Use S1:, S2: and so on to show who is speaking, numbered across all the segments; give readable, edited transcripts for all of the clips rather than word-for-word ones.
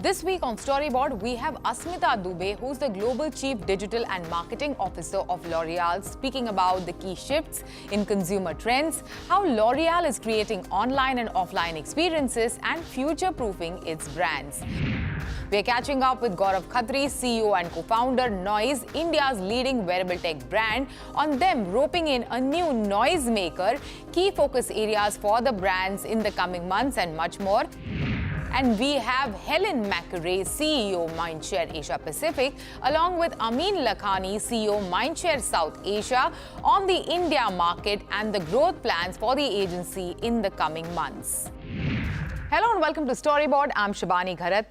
S1: This week on Storyboard, we have Asmita Dubey, who's the Global Chief Digital and Marketing Officer of L'Oreal, speaking about the key shifts in consumer trends, how L'Oreal is creating online and offline experiences and future-proofing its brands. We're catching up with Gaurav Khatri, CEO and co-founder Noise, India's leading wearable tech brand, on them roping in a new noise maker, key focus areas for the brands in the coming months and much more. And we have Helen McRae, CEO Mindshare Asia Pacific, along with Amin Lakhani, CEO Mindshare South Asia, on the India market and the growth plans for the agency in the coming months. Hello and welcome to Storyboard. I'm Shabani Gharat.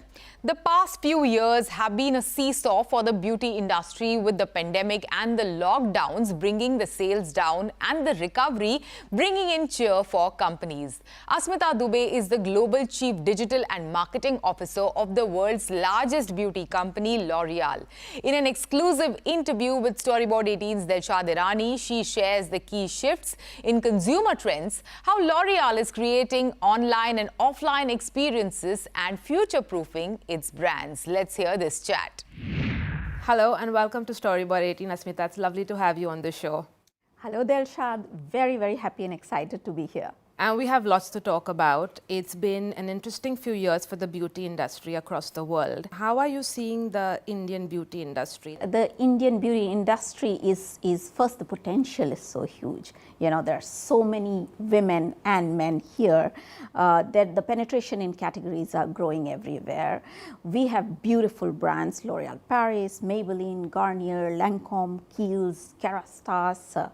S1: The past few years have been a seesaw for the beauty industry, with the pandemic and the lockdowns bringing the sales down and the recovery bringing in cheer for companies. Asmita Dubey is the Global Chief Digital and Marketing Officer of the world's largest beauty company, L'Oreal. In an exclusive interview with Storyboard 18's Dilshad Irani, she shares the key shifts in consumer trends, how L'Oreal is creating online and offline experiences and future-proofing its brands. Let's hear this chat.
S2: Hello and welcome to Storyboard 18, Asmita. It's lovely to have you on the show.
S3: Hello, Dilshad. Very, very happy and excited to be here.
S2: And we have lots to talk about. It's been an interesting few years for the beauty industry across the world. How are you seeing the Indian beauty industry?
S3: The Indian beauty industry is first, the potential is so huge. You know, there are so many women and men here that the penetration in categories are growing everywhere. We have beautiful brands, L'Oreal Paris, Maybelline, Garnier, Lancome, Kiehl's, Kerastase,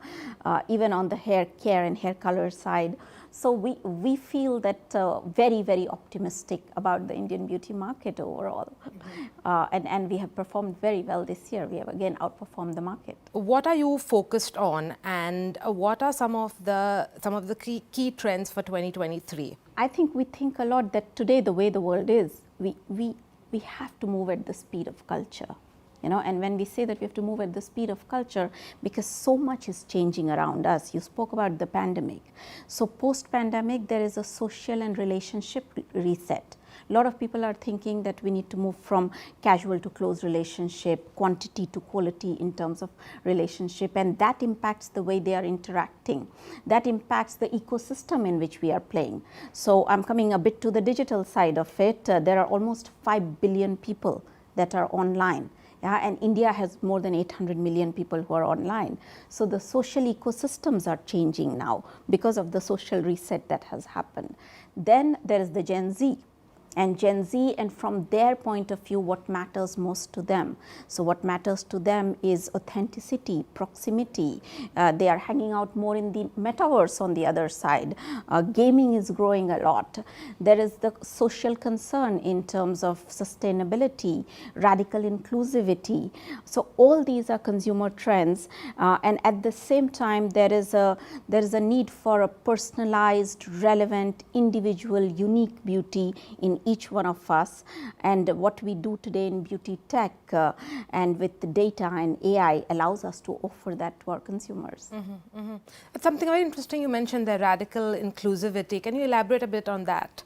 S3: even on the hair care and hair color side. So we feel that very, very optimistic about the Indian beauty market overall. And we have performed very well this year. We have again outperformed the market.
S2: What are you focused on, and what are some of the key trends for 2023?
S3: I think we think a lot that today, the way the world is, we have to move at the speed of culture. You know, and when we say that we have to move at the speed of culture, because so much is changing around us. You spoke about the pandemic. So post-pandemic, there is a social and relationship reset. A lot of people are thinking that we need to move from casual to close relationship, quantity to quality in terms of relationship, and that impacts the way they are interacting. That impacts the ecosystem in which we are playing. So I'm coming a bit to the digital side of it. There are almost 5 billion people that are online. Yeah, and India has more than 800 million people who are online. So the social ecosystems are changing now because of the social reset that has happened. Then there is the Gen Z. And Gen Z, and from their point of view, what matters most to them. So what matters to them is authenticity, proximity. They are hanging out more in the metaverse on the other side. Gaming is growing a lot. There is the social concern in terms of sustainability, radical inclusivity. So all these are consumer trends. And at the same time, there is a need for a personalized, relevant, individual, unique beauty in each one of us. And what we do today in beauty tech and with the data and AI allows us to offer that to our consumers.
S2: It's something very interesting you mentioned, the radical inclusivity. Can you elaborate a bit on that?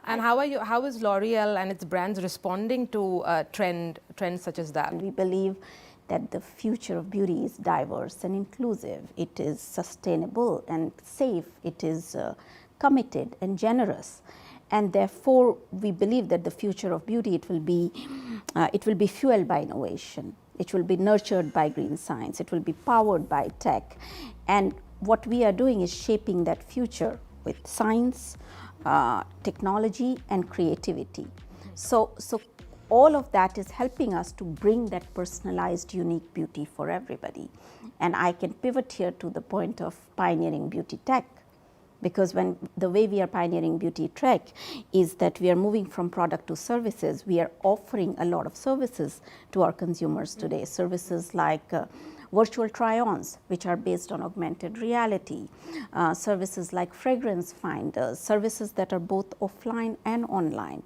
S2: And how is L'Oreal and its brands responding to trends such as that?
S3: We believe that the future of beauty is diverse and inclusive. It is sustainable and safe. It is committed and generous. And therefore, we believe that the future of beauty, it will be fueled by innovation. It will be nurtured by green science. It will be powered by tech. And what we are doing is shaping that future with science, technology, and creativity. So all of that is helping us to bring that personalized, unique beauty for everybody. And I can pivot here to the point of pioneering beauty tech. Because when the way we are pioneering beauty tech is that we are moving from product to services. We are offering a lot of services to our consumers today. Services like virtual try-ons, which are based on augmented reality, services like fragrance finders, services that are both offline and online.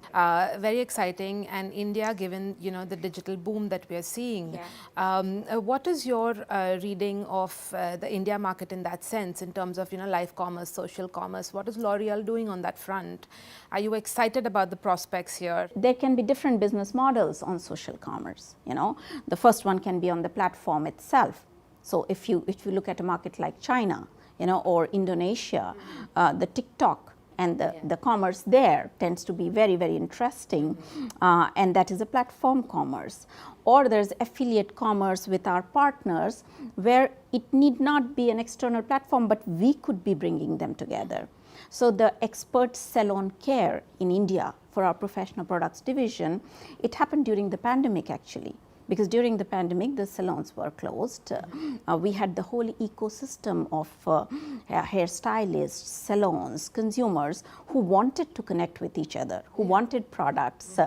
S2: Very exciting. And India, given the digital boom that we are seeing, what is your reading of the India market in that sense, in terms of live commerce, social commerce? What is L'Oreal doing on that front? Are you excited about the prospects here?
S3: There can be different business models on social commerce. The first one can be on the platform itself. So if you look at a market like China, or Indonesia, the TikTok and the commerce there tends to be very, very interesting, and that is a platform commerce. Or there's affiliate commerce with our partners, where it need not be an external platform, but we could be bringing them together. So the expert salon care in India for our professional products division, it happened during the pandemic actually. Because during the pandemic, the salons were closed. We had the whole ecosystem of hairstylists, salons, consumers who wanted to connect with each other, who wanted products.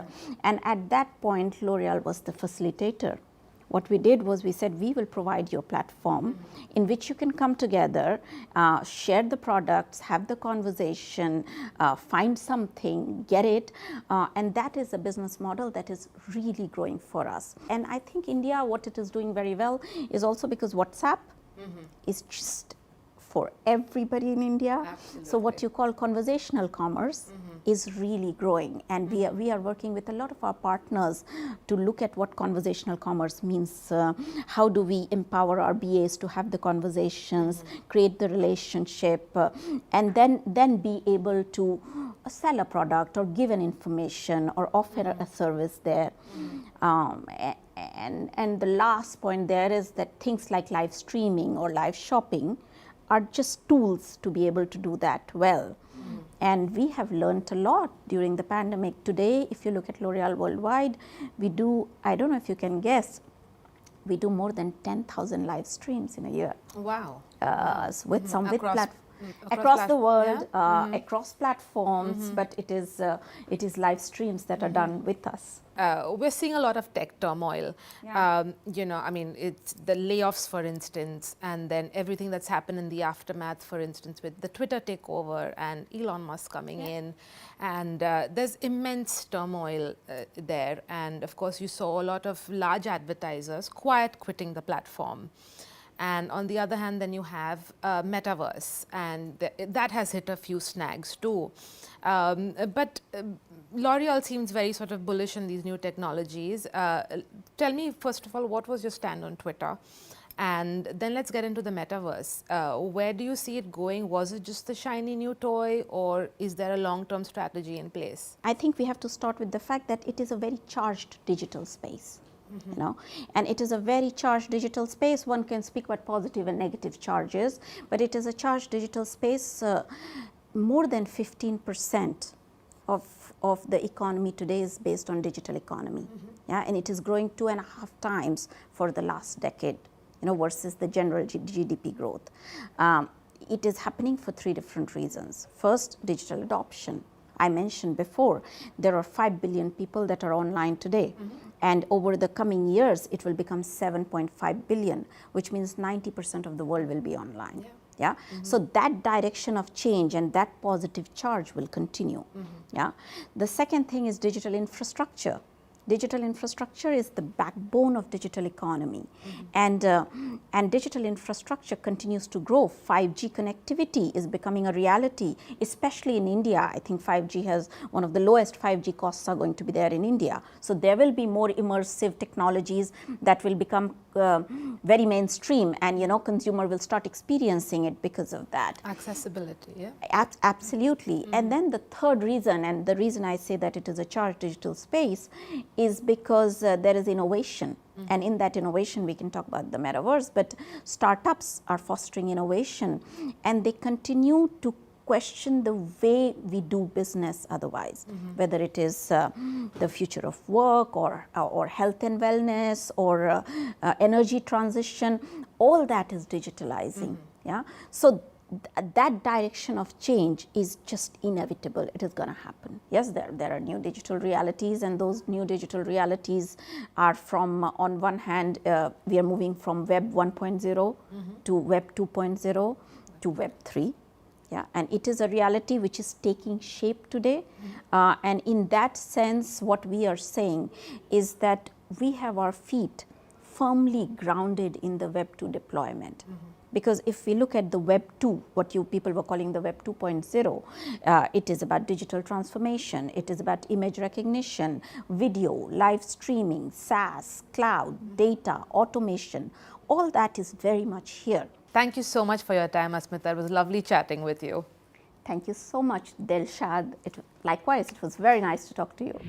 S3: And at that point, L'Oreal was the facilitator. What we did was we said, we will provide you a platform in which you can come together, share the products, have the conversation, find something, get it. And that is a business model that is really growing for us. And I think India, what it is doing very well is also because WhatsApp is just for everybody in India.
S2: Absolutely.
S3: So what you call conversational commerce is really growing, and we are working with a lot of our partners to look at what conversational commerce means. How do we empower our BAs to have the conversations, create the relationship, and then be able to sell a product or give an information or offer a service there. And the last point there is that things like live streaming or live shopping are just tools to be able to do that well. And we have learned a lot during the pandemic. Today, if you look at L'Oreal worldwide, we do, I don't know if you can guess, we do more than 10,000 live streams in a year.
S2: Wow.
S3: With some
S2: across
S3: the world, across platforms, but it is live streams that are done with us.
S2: We're seeing a lot of tech turmoil. I mean, it's the layoffs, for instance, and then everything that's happened in the aftermath, for instance, with the Twitter takeover and Elon Musk coming in. And there's immense turmoil there. And of course, you saw a lot of large advertisers quitting the platform. And on the other hand, then you have metaverse, and that has hit a few snags too. But L'Oreal seems very sort of bullish on these new technologies. Tell me, first of all, what was your stand on Twitter? And then let's get into the metaverse. Where do you see it going? Was it just the shiny new toy, or is there a long-term strategy in place?
S3: I think we have to start with the fact that it is a very charged digital space. And it is a very charged digital space. One can speak about positive and negative charges, but it is a charged digital space. More than 15% of the economy today is based on digital economy. And it is growing 2.5 times for the last decade, versus the general GDP growth. It is happening for 3 different reasons. First, digital adoption. I mentioned before, there are 5 billion people that are online today. And over the coming years, it will become 7.5 billion, which means 90% of the world will be online. So that direction of change and that positive charge will continue. The second thing is digital infrastructure. Digital infrastructure is the backbone of digital economy, and digital infrastructure continues to grow. 5G connectivity is becoming a reality, especially in India. I think 5G has one of the lowest 5G costs are going to be there in India. So there will be more immersive technologies that will become very mainstream, and consumer will start experiencing it because of that.
S2: Accessibility, yeah.
S3: Absolutely. And then the third reason, and the reason I say that it is a charged digital space, is because there is innovation. And in that innovation, we can talk about the metaverse, but startups are fostering innovation, and they continue to question the way we do business otherwise, whether it is the future of work or health and wellness or energy transition. All that is digitalizing. So that direction of change is just inevitable. It is going to happen. Yes, there are new digital realities, and those new digital realities are from, on one hand, we are moving from Web 1.0 to Web 2.0 to Web 3. Yeah, and it is a reality which is taking shape today. And in that sense, what we are saying is that we have our feet firmly grounded in the Web 2 deployment. Because if we look at the Web 2, what you people were calling the Web 2.0, it is about digital transformation, it is about image recognition, video, live streaming, SaaS, cloud, data, automation, all that is very much here.
S2: Thank you so much for your time, Asmita. It was lovely chatting with you.
S3: Thank you so much, Delshad. Likewise, it was very nice to talk to you.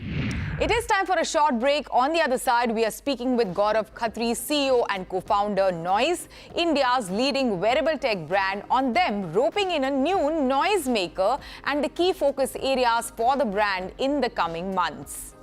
S1: It is time for a short break. On the other side, we are speaking with Gaurav Khatri, CEO and co-founder Noise, India's leading wearable tech brand, on them roping in a new noise maker and the key focus areas for the brand in the coming months.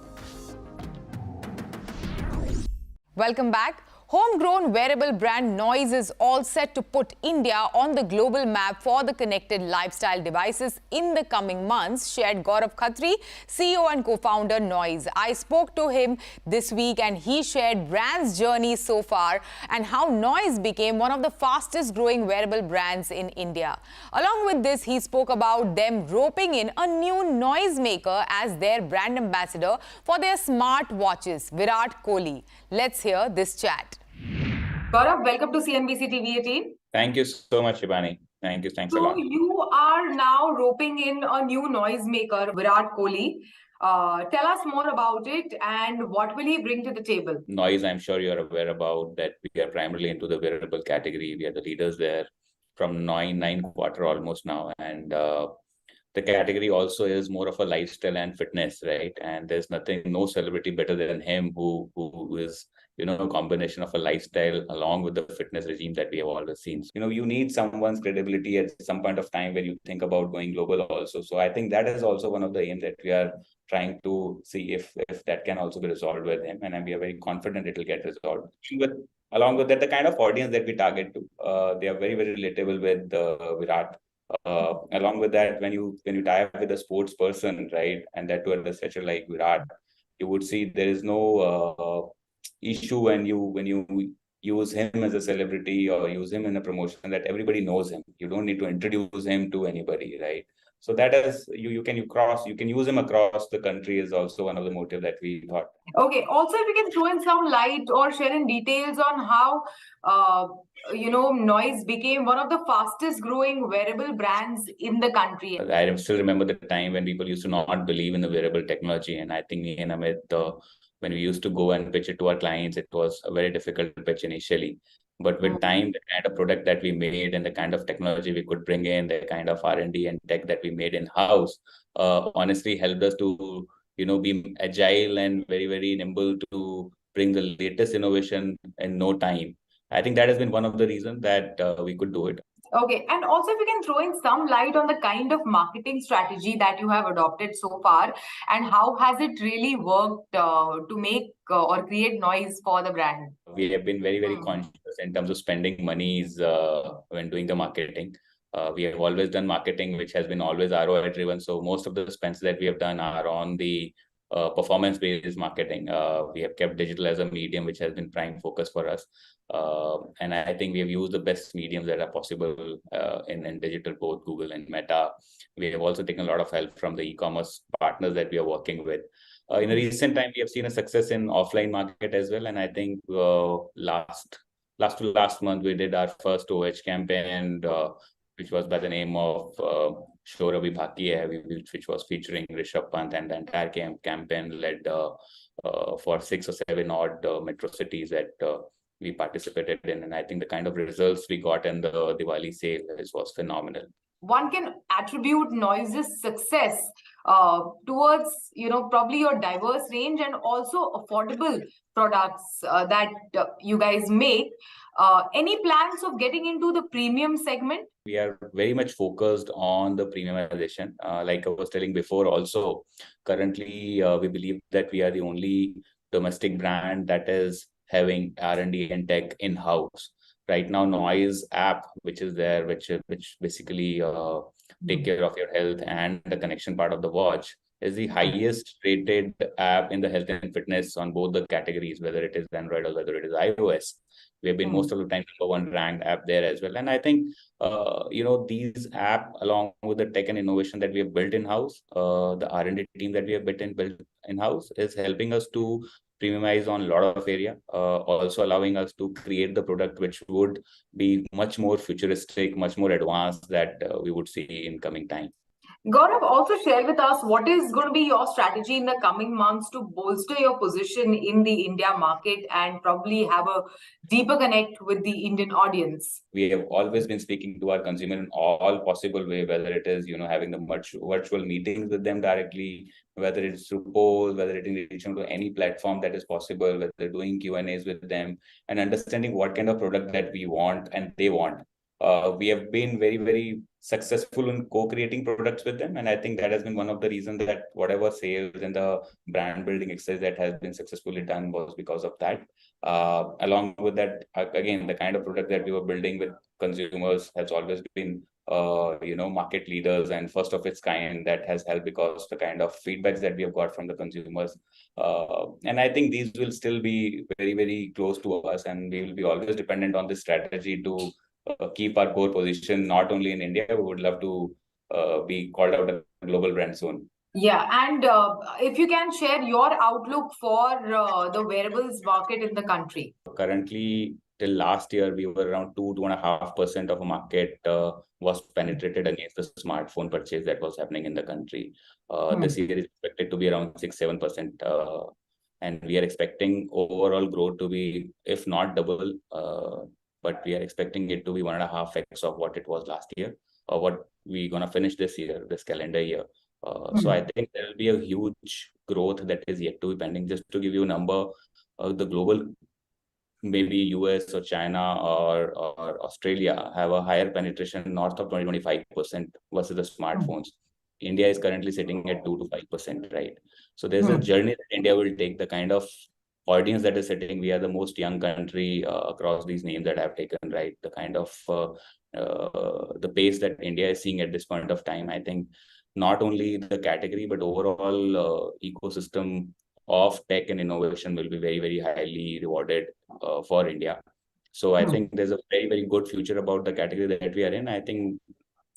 S1: Welcome back. Homegrown wearable brand Noise is all set to put India on the global map for the connected lifestyle devices in the coming months, shared Gaurav Khatri, CEO and co-founder Noise. I spoke to him this week and he shared brand's journey so far and how Noise became one of the fastest growing wearable brands in India. Along with this, he spoke about them roping in a new noise maker as their brand ambassador for their smart watches, Virat Kohli. Let's hear this chat. Gaurav, welcome to CNBC TV18.
S4: Thank you so much, Shibani. Thanks a lot.
S1: So you are now roping in a new noisemaker, Virat Kohli. Tell us more about it and what will he bring to the table?
S4: Noise, I'm sure you're aware about that we are primarily into the wearable category. We are the leaders there from nine quarter almost now. And the category also is more of a lifestyle and fitness, right? And there's no celebrity better than him who is, a combination of a lifestyle along with the fitness regime that we have always seen. You need someone's credibility at some point of time when you think about going global also. So I think that is also one of the aims that we are trying to see if that can also be resolved with him. And we are very confident it will get resolved. Along with that, the kind of audience that we target to, they are very, very relatable with Virat. Along with that, when you tie up with a sports person, right, and that to a stature like Virat, you would see there is no issue when you use him as a celebrity or use him in a promotion that everybody knows him. You don't need to introduce him to anybody, right? So that is you can use him across the country is also one of the motive that we thought.
S1: Okay. Also, if you can throw in some light or share in details on how Noise became one of the fastest growing wearable brands in the country.
S4: I still remember the time when people used to not believe in the wearable technology, and I think me and Amit, when we used to go and pitch it to our clients, it was a very difficult pitch initially. But with time, the kind of product that we made and the kind of technology we could bring in, the kind of R&D and tech that we made in-house, honestly helped us to, be agile and very, very nimble to bring the latest innovation in no time. I think that has been one of the reasons that we could do it.
S1: Okay. And also, if you can throw in some light on the kind of marketing strategy that you have adopted so far and how has it really worked to make or create noise for the brand?
S4: We have been very, very conscious in terms of spending monies when doing the marketing. We have always done marketing, which has been always ROI driven. So most of the spends that we have done are on the performance-based marketing. We have kept digital as a medium, which has been prime focus for us. And I think we have used the best mediums that are possible in digital, both Google and Meta. We have also taken a lot of help from the e-commerce partners that we are working with. In a recent time, we have seen a success in offline market as well. And I think last month, we did our first OH campaign, which was by the name of Shor Abhi Baki Hai, which was featuring Rishabh Pant, and the entire campaign led for 6 or 7 odd metro cities that we participated in. And I think the kind of results we got in the Diwali sale was phenomenal.
S1: One can attribute Noise's success towards, probably your diverse range and also affordable products that you guys make. Any plans of getting into the premium segment?
S4: We are very much focused on the premiumization. Like I was telling before also, currently we believe that we are the only domestic brand that is having R&D and tech in-house. right now Noise app, which is there, which basically take care of your health and the connection part of the watch, is the highest rated app in the health and fitness on both the categories, whether it is Android or whether it is iOS. We have been most of the time #1 ranked app there as well. And I think, these app, along with the tech and innovation that we have built in-house, the R&D team that we have built in-house is helping us to premiumize on a lot of area, also allowing us to create the product which would be much more futuristic, much more advanced that we would see in coming time.
S1: Gaurav, also share with us what is going to be your strategy in the coming months to bolster your position in the India market and probably have a deeper connect with the Indian audience.
S4: We have always been speaking to our consumer in all possible way, whether it is, having the virtual meetings with them directly, whether it's through polls, whether it is reaching to any platform that is possible, whether doing Q&As with them and understanding what kind of product that we want and they want. We have been very, very successful in co-creating products with them. And I think that has been one of the reasons that whatever sales and the brand building exercise that has been successfully done was because of that. Along with that, again, the kind of product that we were building with consumers has always been, market leaders and first of its kind. That has helped because the kind of feedbacks that we have got from the consumers. And I think these will still be very, very close to us, and we will be always dependent on this strategy to keep our core position, not only in India. We would love to be called out a global brand soon.
S1: Yeah, and if you can share your outlook for the wearables market in the country.
S4: Currently, till last year, we were around 2.5% of a market was penetrated against the smartphone purchase that was happening in the country. This year is expected to be around 6-7%. And we are expecting overall growth to be, if not double, but we are expecting it to be 1.5x of what it was last year, or what we're going to finish this year, this calendar year. So I think there will be a huge growth that is yet to be pending. Just to give you a number, the global, maybe US or China or Australia have a higher penetration north of 20-25% versus the smartphones. India is currently sitting at 2 to 5%, right? So there's a journey that India will take, the kind of audience that is sitting. We are the most young country across these names that I've taken, right? The kind of the pace that India is seeing at this point of time, I think not only the category, but overall ecosystem of tech and innovation will be very, very highly rewarded for India. So I think there's a very, very good future about the category that we are in. I think,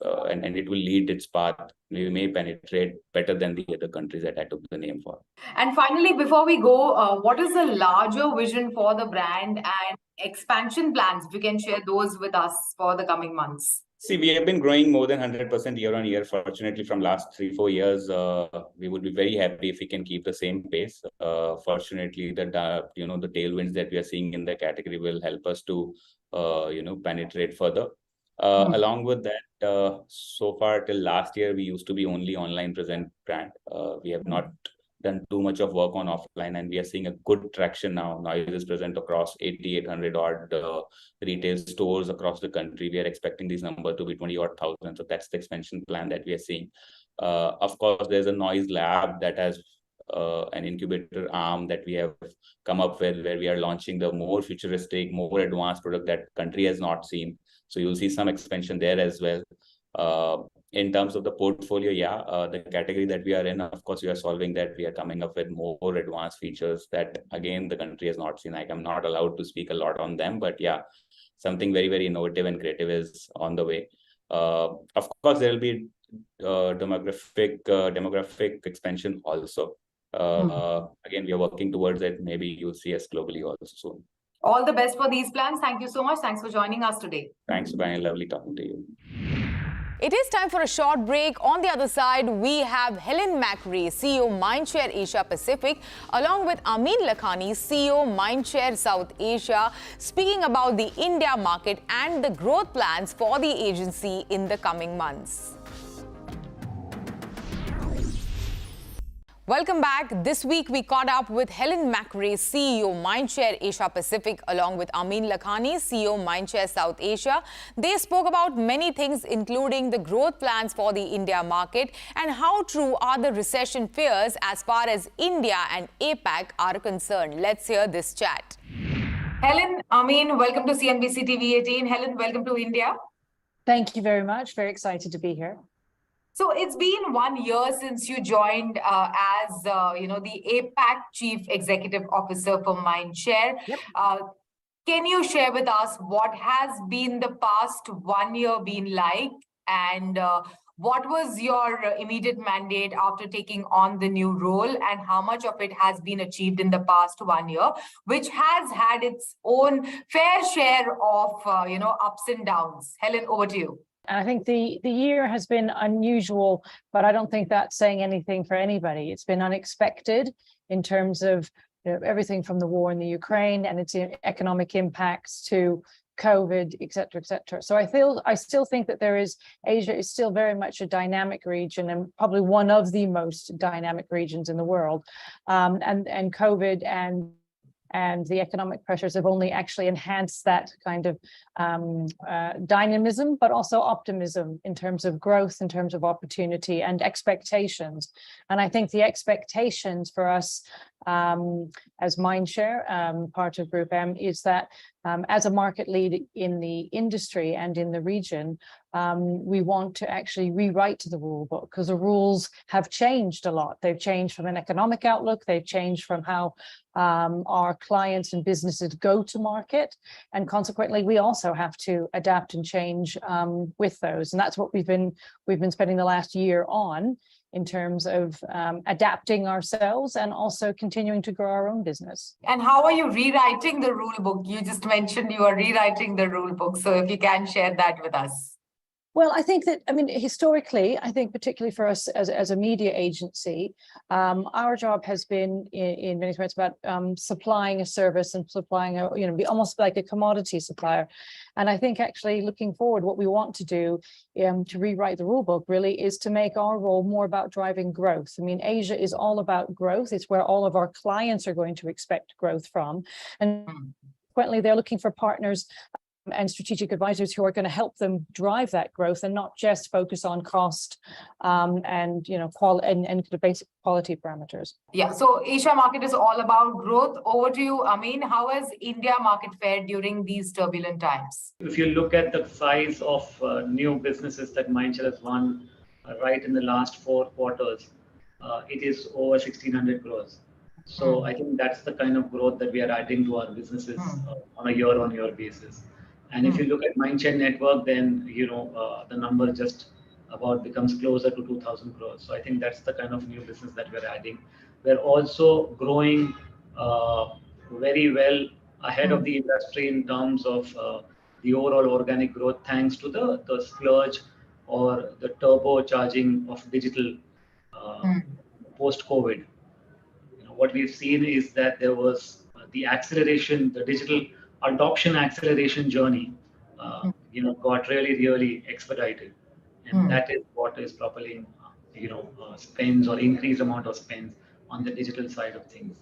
S4: and it will lead its path. We may penetrate better than the other countries that I took the name for.
S1: And finally, before we go, what is the larger vision for the brand and expansion plans? If you can share those with us for the coming months.
S4: See, we have been growing more than 100% year on year. Fortunately, from last 3-4 years, we would be very happy if we can keep the same pace. Fortunately, the tailwinds that we are seeing in the category will help us to penetrate further. Along with that, so far till last year, we used to be only online present brand. We have not done too much of work on offline, and we are seeing a good traction now. Now it is present across 8,800 odd retail stores across the country. We are expecting this number to be 20,000. So that's the expansion plan that we are seeing. Of course, there's a Noise lab that has an incubator arm that we have come up with, where we are launching the more futuristic, more advanced product that country has not seen. So you'll see some expansion there as well. In terms of the portfolio, the category that we are in, of course, we are solving that. We are coming up with more advanced features that, again, the country has not seen. Like, I'm not allowed to speak a lot on them, but something very, very innovative and creative is on the way. Of course, there will be demographic expansion also. Again, we are working towards it. Maybe you'll see us globally also soon.
S1: All the best for these plans. Thank you so much. Thanks for joining us today.
S4: Thanks, Brian. Lovely talking to you.
S1: It is time for a short break. On the other side, we have Helen McRae, CEO Mindshare Asia Pacific, along with Amin Lakhani, CEO Mindshare South Asia, speaking about the India market and the growth plans for the agency in the coming months. Welcome back. This week, we caught up with Helen McRae, CEO Mindshare Asia Pacific, along with Amin Lakhani, CEO Mindshare South Asia. They spoke about many things, including the growth plans for the India market and how true are the recession fears as far as India and APAC are concerned. Let's hear this chat. Helen, Amin, welcome to CNBC TV18. Helen, welcome to India.
S5: Thank you very much. Very excited to be here.
S1: So it's been 1 year since you joined as the APAC Chief Executive Officer for Mindshare.
S5: Yep.
S1: Can you share with us what has been the past 1 year been like, and what was your immediate mandate after taking on the new role, and how much of it has been achieved in the past 1 year, which has had its own fair share of ups and downs? Helen, over to you.
S5: I think the year has been unusual, but I don't think that's saying anything for anybody. It's been unexpected in terms of everything from the war in the Ukraine and its economic impacts to COVID, et cetera, et cetera. So I still think that Asia is still very much a dynamic region, and probably one of the most dynamic regions in the world. And COVID and the economic pressures have only actually enhanced that kind of dynamism, but also optimism in terms of growth, in terms of opportunity and expectations. And I think the expectations for us as Mindshare, part of Group M, is that as a market lead in the industry and in the region, we want to actually rewrite the rule book, because the rules have changed a lot. They've changed from an economic outlook, they've changed from how our clients and businesses go to market, and consequently we also have to adapt and change with those. And that's what we've been spending the last year on, in terms of adapting ourselves and also continuing to grow our own business.
S1: And how are you rewriting the rule book? You just mentioned you are rewriting the rule book, so if you can share that with us.
S5: Well, I think that, historically, I think particularly for us as a media agency, our job has been in many ways about supplying a service and supplying be almost like a commodity supplier. And I think actually looking forward, what we want to do to rewrite the rule book really is to make our role more about driving growth. Asia is all about growth. It's where all of our clients are going to expect growth from. And consequently, they're looking for partners and strategic advisors who are going to help them drive that growth, and not just focus on cost and the basic quality parameters.
S1: Yeah, so Asia market is all about growth. Over to you, Amin. How has India market fared during these turbulent times?
S6: If you look at the size of new businesses that Mindshare has won right in the last 4 quarters, it is over 1,600 crores. So I think that's the kind of growth that we are adding to our businesses on a year-on-year basis. And if you look at Mindshare network, then the number just about becomes closer to 2,000 crores. So I think that's the kind of new business that we're adding. We're also growing very well ahead of the industry in terms of the overall organic growth, thanks to the splurge or the turbocharging of digital post-COVID. What we've seen is that there was the acceleration, the digital adoption acceleration journey, got really expedited, and that is what is propelling, spends or increased amount of spends on the digital side of things.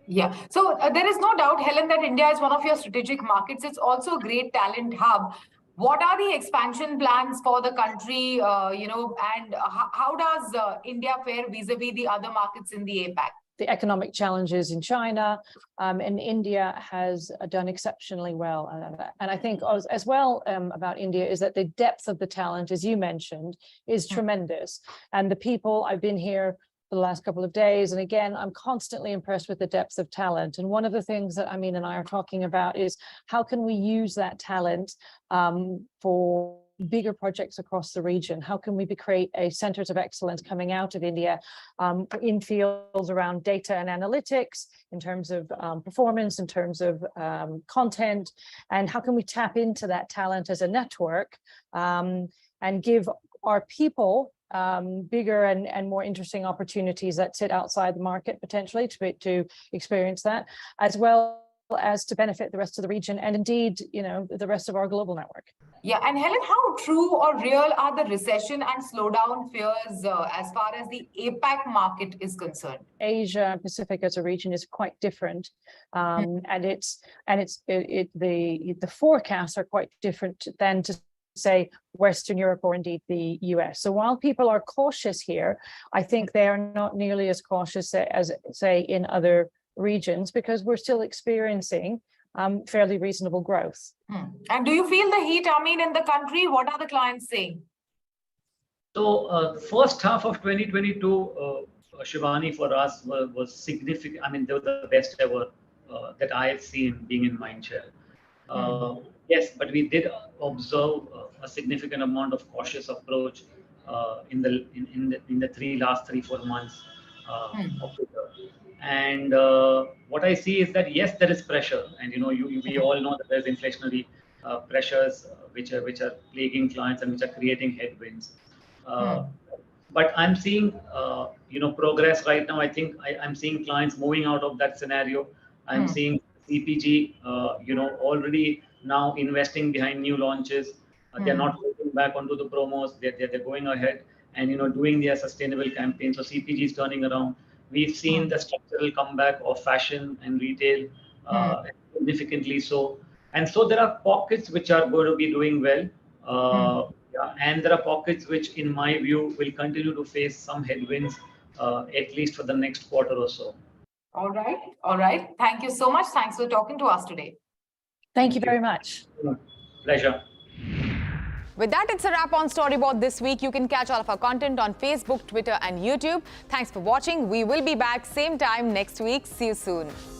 S1: Yeah, so there is no doubt, Helen, that India is one of your strategic markets. It's also a great talent hub. What are the expansion plans for the country, and how does India fare vis-a-vis the other markets in the APAC?
S5: The economic challenges in China and India has done exceptionally well. And I think as well about India is that the depth of the talent, as you mentioned, is tremendous. And the people, I've been here for the last couple of days, and again, I'm constantly impressed with the depth of talent. And one of the things that Amin and I are talking about is how can we use that talent for bigger projects across the region? How can we create a centers of excellence coming out of India in fields around data and analytics, in terms of performance, in terms of content, and how can we tap into that talent as a network and give our people bigger and more interesting opportunities that sit outside the market potentially to experience that, as well as to benefit the rest of the region and indeed, the rest of our global network.
S1: Yeah, and Helen, how true or real are the recession and slowdown fears as far as the APAC market is concerned?
S5: Asia Pacific as a region is quite different, and the forecasts are quite different than to say Western Europe or indeed the US. So while people are cautious here, I think they are not nearly as cautious as say in other regions, because we're still experiencing fairly reasonable growth.
S1: And do you feel the heat, in the country? What are the clients saying?
S6: So the first half of 2022, Shivani, for us was significant. They were the best ever that I have seen being in Mindshare. Yes, but we did observe a significant amount of cautious approach in the last 3-4 months of the year. And what I see is that yes, there is pressure, and we all know that there's inflationary pressures which are plaguing clients and which are creating headwinds. But I'm seeing progress right now. I think I'm seeing clients moving out of that scenario. I'm seeing CPG already now investing behind new launches. They're not looking back onto the promos. They're going ahead and doing their sustainable campaigns. So CPG is turning around. We've seen the structural comeback of fashion and retail significantly so. And so there are pockets which are going to be doing well. And there are pockets which, in my view, will continue to face some headwinds, at least for the next quarter or so.
S1: All right. Thank you so much. Thanks for talking to us today.
S5: Thank you very much.
S6: Pleasure.
S1: With that, it's a wrap on Storyboard this week. You can catch all of our content on Facebook, Twitter, and YouTube. Thanks for watching. We will be back same time next week. See you soon.